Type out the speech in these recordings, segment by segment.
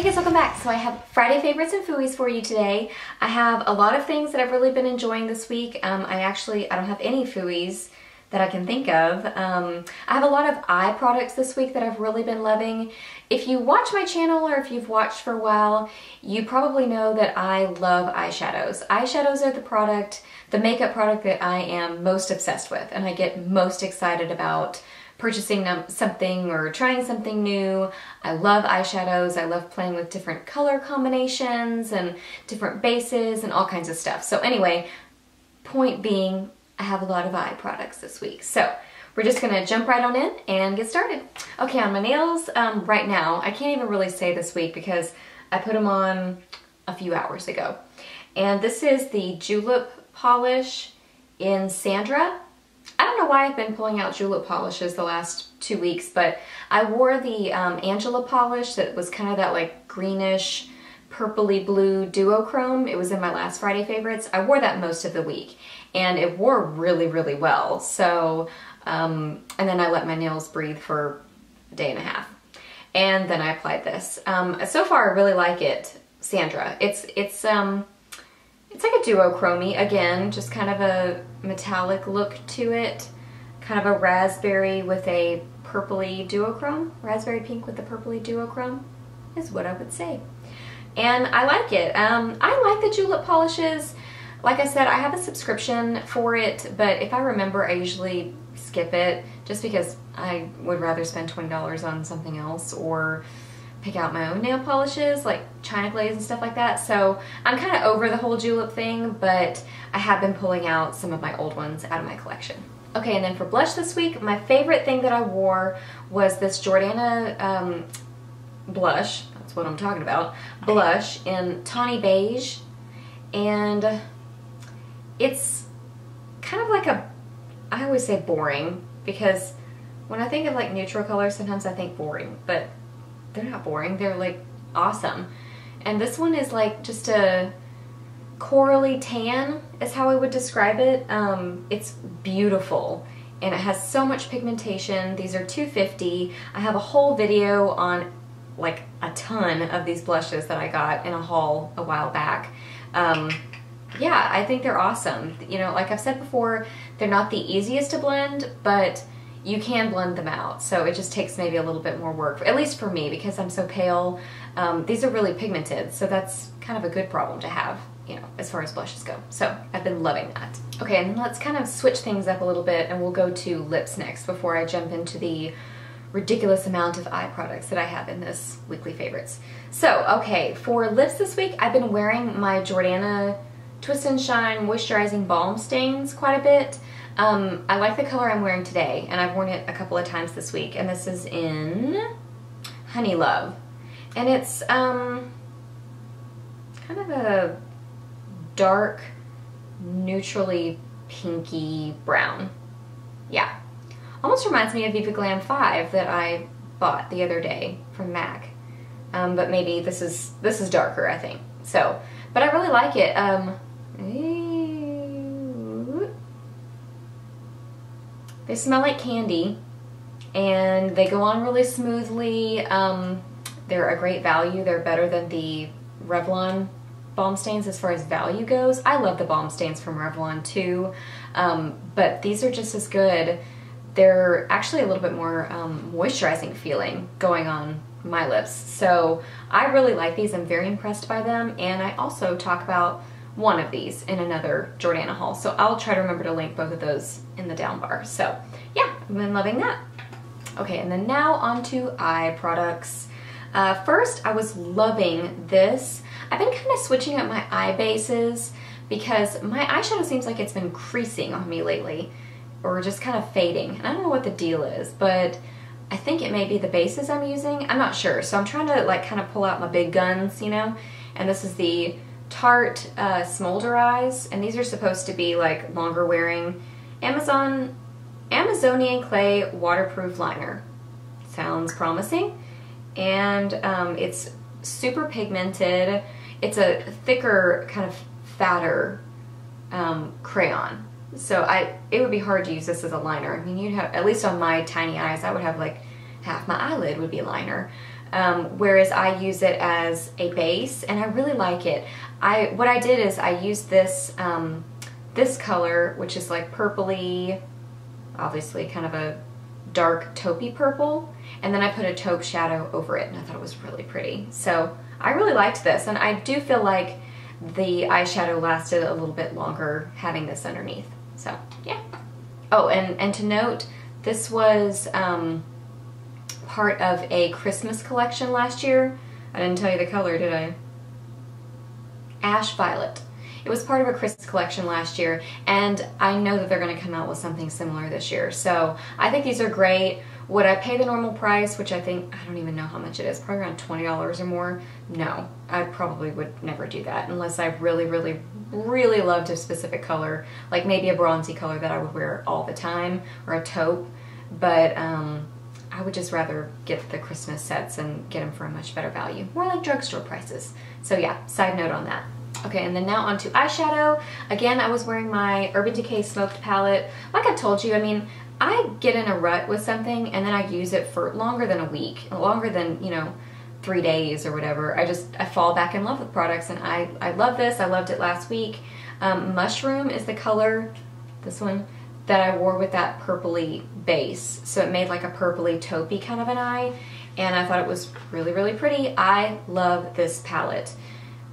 Hey guys, welcome back. So I have Friday favorites and Fooeys for you today. I have a lot of things that I've really been enjoying this week. I don't have any Fooeys that I can think of. I have a lot of eye products this week that I've really been loving. If you watch my channel or if you've watched for a while, you probably know that I love eyeshadows. Eyeshadows are the makeup product that I am most obsessed with and I get most excited about purchasing something or trying something new. I love eyeshadows. I love playing with different color combinations and different bases and all kinds of stuff. So anyway, point being, I have a lot of eye products this week. So we're just gonna jump right on in and get started. Okay, on my nails right now, I can't even really say this week because I put them on a few hours ago. And this is the Julep polish in Sandra. I don't know why I've been pulling out Julep polishes the last 2 weeks, but I wore the Angela polish that was kind of that like greenish, purpley blue duochrome. It was in my last Friday favorites. I wore that most of the week and it wore really, really well. So, and then I let my nails breathe for a day and a half. And then I applied this. So far I really like it, Sandra. It's like a duochrome, again, just kind of a metallic look to it. Kind of a raspberry with a purpley duochrome. Raspberry pink with a purpley duochrome is what I would say. And I like it. I like the Julep polishes. Like I said, I have a subscription for it, but if I remember, I usually skip it just because I would rather spend $20 on something else or pick out my own nail polishes like China Glaze and stuff like that. So I'm kind of over the whole Julep thing, but I have been pulling out some of my old ones out of my collection. Okay, and then for blush this week, my favorite thing that I wore was this Jordana blush. That's what I'm talking about. Blush in Tawny Beige. And it's kind of like I always say boring because when I think of like neutral colors, sometimes I think boring, but they're not boring, they're like awesome. And this one is like just a corally tan is how I would describe it. It's beautiful and it has so much pigmentation. These are $2.50. I have a whole video on like a ton of these blushes that I got in a haul a while back. Yeah, I think they're awesome. You know, like I've said before, they're not the easiest to blend, but you can blend them out. So it just takes maybe a little bit more work, at least for me, because I'm so pale. These are really pigmented, so that's kind of a good problem to have, you know, as far as blushes go. So I've been loving that. Okay, and let's kind of switch things up a little bit and we'll go to lips next before I jump into the ridiculous amount of eye products that I have in this weekly favorites. So, okay, for lips this week, I've been wearing my Jordana Twist and Shine Moisturizing Balm Stains quite a bit. I like the color I'm wearing today, and I've worn it a couple of times this week, and this is in Honey Love. And it's kind of a dark, neutrally pinky brown. Yeah. Almost reminds me of Viva Glam 5 that I bought the other day from MAC. But maybe this is darker, I think. So, but I really like it. They smell like candy and they go on really smoothly. They're a great value. They're better than the Revlon balm stains as far as value goes. I love the balm stains from Revlon too, but these are just as good. They're actually a little bit more moisturizing feeling going on my lips. So I really like these. I'm very impressed by them, and I also talk about one of these in another Jordana haul. So I'll try to remember to link both of those in the down bar. So yeah, I've been loving that. Okay, and then now on to eye products. First, I was loving this. I've been kind of switching up my eye bases because my eyeshadow seems like it's been creasing on me lately or just kind of fading. And I don't know what the deal is, but I think it may be the bases I'm using. I'm not sure. So I'm trying to like kind of pull out my big guns, you know? And this is the Tarte Smolder Eyes, and these are supposed to be like longer wearing Amazonian Clay Waterproof Liner. Sounds promising. And it's super pigmented. It's a thicker, kind of fatter crayon. So it would be hard to use this as a liner. I mean, you'd have, at least on my tiny eyes, I would have like half my eyelid would be liner. whereas I use it as a base, and I really like it. What I did is I used this, this color, which is like purpley, obviously kind of a dark taupey purple, and then I put a taupe shadow over it, and I thought it was really pretty. So I really liked this, and I do feel like the eyeshadow lasted a little bit longer having this underneath. So yeah. Oh, and to note, this was part of a Christmas collection last year. I didn't tell you the color, did I? Ash Violet. It was part of a Christmas collection last year, and I know that they're going to come out with something similar this year. So I think these are great. Would I pay the normal price, which I think, I don't even know how much it is, probably around $20 or more? No, I probably would never do that unless I really, really, really loved a specific color, like maybe a bronzy color that I would wear all the time, or a taupe. But I would just rather get the Christmas sets and get them for a much better value, more like drugstore prices. So yeah, side note on that. Okay, and then now onto eyeshadow. Again, I was wearing my Urban Decay Smoked palette. Like I told you, I mean, I get in a rut with something and then I use it for longer than a week, longer than, you know, 3 days or whatever. I fall back in love with products, and I love this. I loved it last week. Mushroom is the color, this one, that I wore with that purpley base. So it made like a purpley taupey kind of an eye, and I thought it was really, really pretty. I love this palette.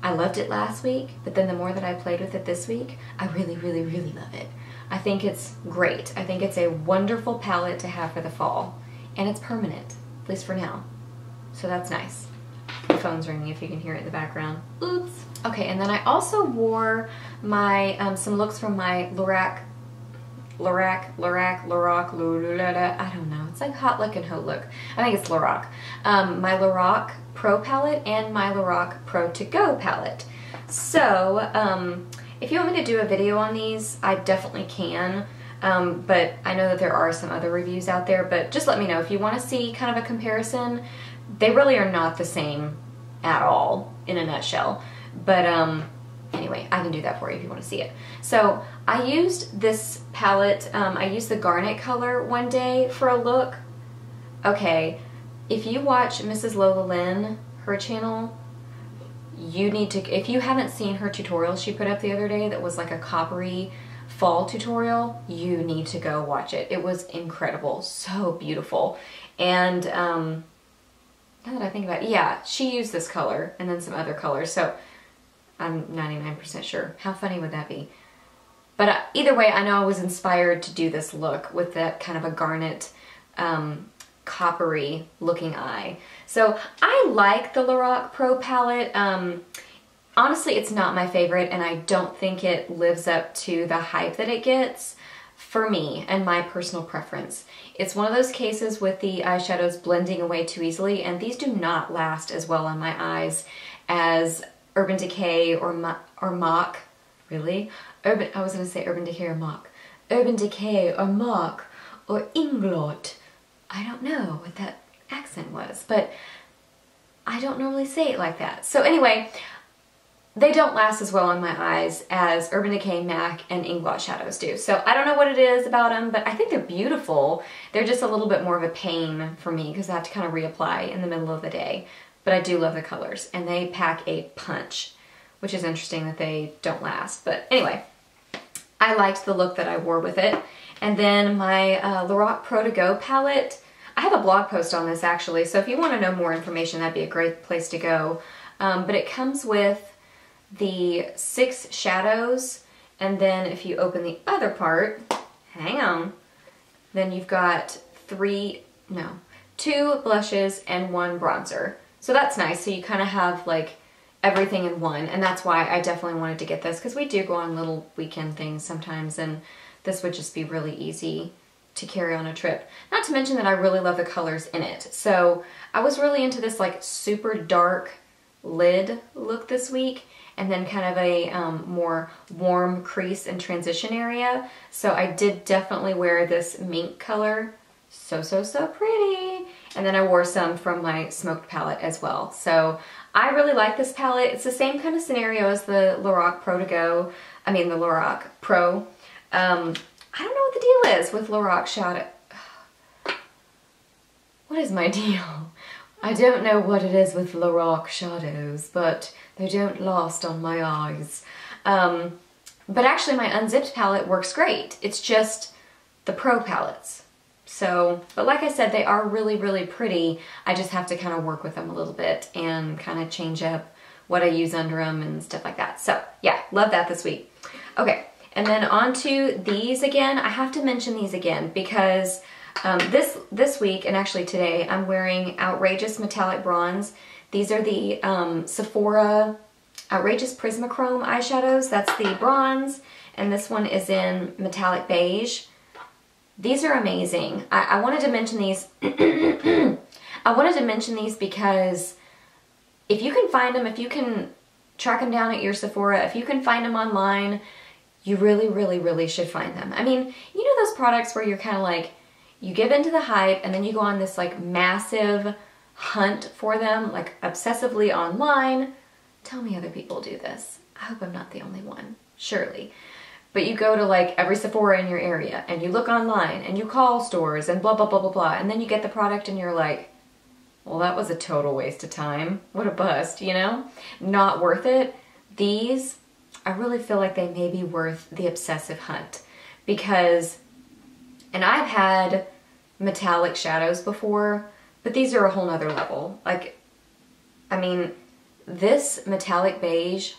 I loved it last week, but then the more that I played with it this week, I really, really, really love it. I think it's great. I think it's a wonderful palette to have for the fall, and it's permanent, at least for now. So that's nice. The phone's ringing if you can hear it in the background. Oops. Okay, and then I also wore my some looks from my Lorac, I don't know. It's like Hot Look and Haute Look. I think it's Lorac. My Lorac Pro palette and my Lorac Pro To Go palette. So, if you want me to do a video on these, I definitely can. But I know that there are some other reviews out there, but just let me know if you want to see kind of a comparison. They really are not the same at all in a nutshell. But anyway, I can do that for you if you want to see it. So I used this palette, I used the garnet color one day for a look. Okay, if you watch Mrs. Lola Lynn, her channel, you need to, if you haven't seen her tutorial she put up the other day that was like a coppery fall tutorial, you need to go watch it. It was incredible, so beautiful. And now that I think about it, yeah, she used this color and then some other colors, so I'm 99% sure. How funny would that be? But either way, I know I was inspired to do this look with that kind of a garnet, coppery looking eye. So I like the Lorac Pro palette. Honestly, it's not my favorite, and I don't think it lives up to the hype that it gets for me and my personal preference. It's one of those cases with the eyeshadows blending away too easily, and these do not last as well on my eyes as Urban Decay or Mach. Really? I was going to say Urban Decay or Mach. Urban Decay or Mach or Inglot. I don't know what that accent was, but I don't normally say it like that. So anyway, they don't last as well on my eyes as Urban Decay, MAC, and Inglot shadows do. So I don't know what it is about them, but I think they're beautiful. They're just a little bit more of a pain for me because I have to kind of reapply in the middle of the day. But I do love the colors, and they pack a punch, which is interesting that they don't last. But anyway, I liked the look that I wore with it. And then my Lorac Pro To Go palette, I have a blog post on this actually, so if you want to know more information, that'd be a great place to go. But it comes with the 6 shadows, and then if you open the other part, hang on, then you've got 2 blushes and 1 bronzer. So that's nice, so you kind of have like everything in one, and that's why I definitely wanted to get this, because we do go on little weekend things sometimes, and this would just be really easy to carry on a trip. Not to mention that I really love the colors in it. So I was really into this like super dark lid look this week, and then kind of a more warm crease and transition area. So I did definitely wear this mink color. So pretty. And then I wore some from my smoked palette as well. So I really like this palette. It's the same kind of scenario as the Lorac Pro To Go. I mean the Lorac Pro. I don't know what the deal is with Lorac shadow. What is my deal? I don't know what it is with Lorac shadows, but they don't last on my eyes. But actually my unzipped palette works great. It's just the Pro palettes. So, but like I said, they are really, really pretty. I just have to kind of work with them a little bit and kind of change up what I use under them and stuff like that. So yeah, love that this week. Okay, and then on to these again. I have to mention these again because this week, and actually today, I'm wearing Outrageous Metallic Bronze. These are the Sephora Outrageous Prismachrome eyeshadows. That's the bronze, and this one is in Metallic Beige. These are amazing. I wanted to mention these. I wanted to mention these because if you can find them, if you can track them down at your Sephora, if you can find them online, you really, really, really should find them. I mean, you know those products where you're kind of like, you give into the hype and then you go on this like massive hunt for them, like obsessively online. Tell me other people do this. I hope I'm not the only one, surely. But you go to like every Sephora in your area and you look online and you call stores and blah, blah, blah, blah, blah. And then you get the product and you're like, well, that was a total waste of time. What a bust, you know? Not worth it. These, I really feel like they may be worth the obsessive hunt because, and I've had metallic shadows before, but these are a whole nother level. Like, I mean, this metallic beige,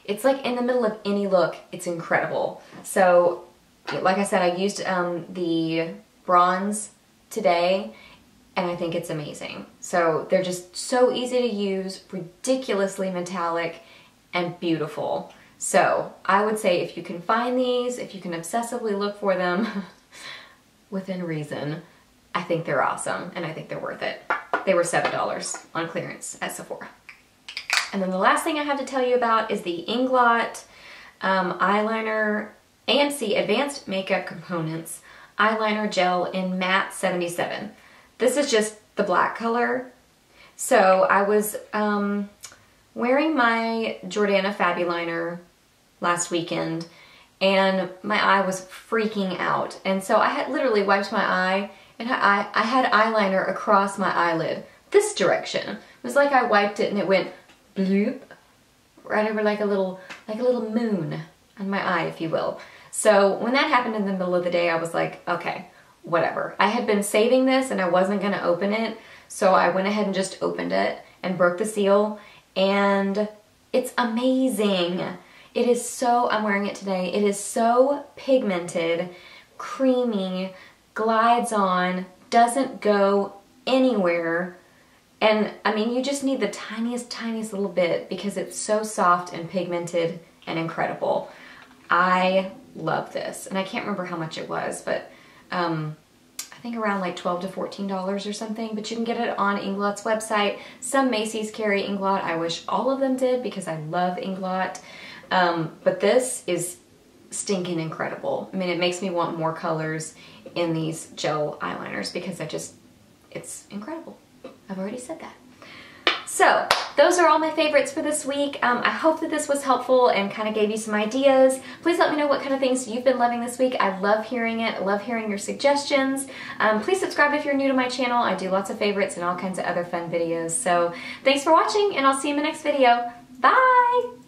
it's like in the middle of any look. It's incredible. So, like I said, I used the bronze today, and I think it's amazing. So they're just so easy to use, ridiculously metallic, and beautiful. So I would say if you can find these, if you can obsessively look for them within reason, I think they're awesome, and I think they're worth it. They were $7 on clearance at Sephora. And then the last thing I have to tell you about is the Inglot eyeliner AMC Advanced Makeup Components eyeliner gel in matte 77. This is just the black color. So I was wearing my Jordana Fabuliner last weekend and my eye was freaking out. And so I had literally wiped my eye and I had eyeliner across my eyelid this direction. It was like I wiped it and it went bloop right over like a little moon on my eye, if you will. So when that happened in the middle of the day, I was like, okay, whatever. I had been saving this and I wasn't gonna open it, so I went ahead and just opened it and broke the seal, and it's amazing. It is so, I'm wearing it today, it is so pigmented, creamy, glides on, doesn't go anywhere. And I mean, you just need the tiniest, tiniest little bit because it's so soft and pigmented and incredible. I love this. And I can't remember how much it was, but I think around like $12 to $14 or something. But you can get it on Inglot's website. Some Macy's carry Inglot. I wish all of them did because I love Inglot. But this is stinking incredible. I mean, it makes me want more colors in these gel eyeliners because it's incredible. I've already said that. So those are all my favorites for this week. I hope that this was helpful and kind of gave you some ideas. Please let me know what kind of things you've been loving this week. I love hearing it. I love hearing your suggestions. Please subscribe if you're new to my channel. I do lots of favorites and all kinds of other fun videos. So thanks for watching, and I'll see you in the next video. Bye!